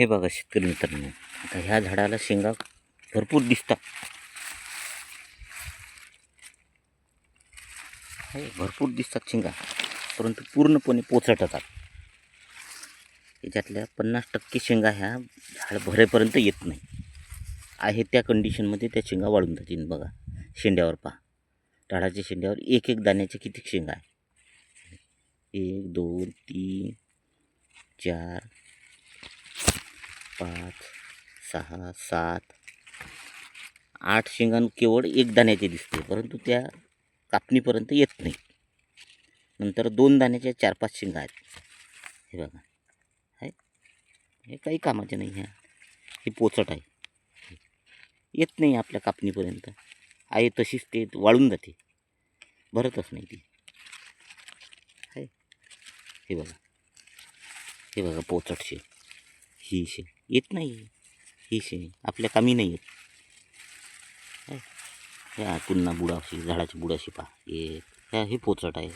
हे बघा शेतकरी मित्रांनो, आता ह्या झाडाला शेंगा भरपूर दिसतात. भरपूर दिसतात शेंगा, परंतु पूर्णपणे पोचटतात. याच्यातल्या 50% शेंगा ह्या झाड भरेपर्यंत येत नाही. आहे त्या कंडिशनमध्ये त्या शेंगा वाळून जातील. बघा शेंड्यावर पहा, झाडाच्या शेंड्यावर एक एक दाण्याचे किती शेंगा आहे. 1 2 3 4 5 6 7 8 शेंगा केवळ एक दाण्याचे दिसते, परंतु त्या कापणीपर्यंत येत नाही. नंतर 2 दाण्याच्या 4-5 शेंगा आहेत. हे बघा, हे काही कामाचे नाही. ह्या ही पोचट आहे, येत नाही आपल्या कापणीपर्यंत. आहे तशीच ते वाळून जाते, भरतच नाही ती. हे बघा, हे बघा पोचट शे, ही शे येत नाही. ही शे आपल्या कामी नाही येत. ह्या पुन्हा बुडाशी, झाडाची बुडाशी पहा, हे पोचट आहे.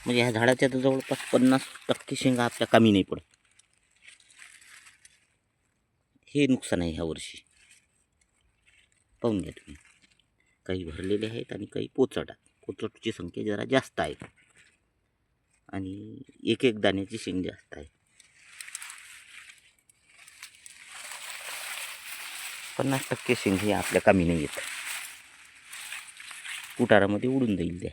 म्हणजे ह्या झाडाच्या तर जवळपास 50% शेंगा आपल्या कामी नाही पडत. हे नुकसान आहे ह्या वर्षी. पाहून घ्या तुम्ही, काही भरलेले आहेत आणि काही पोचट आहेत. पोचटची संख्या जरा जास्त आहे आणि एक एक दाण्याची शेंग जास्त आहे. 50% शेंग ही आपल्या कामी नाही येत, कुटारामध्ये उडून जाईल त्या.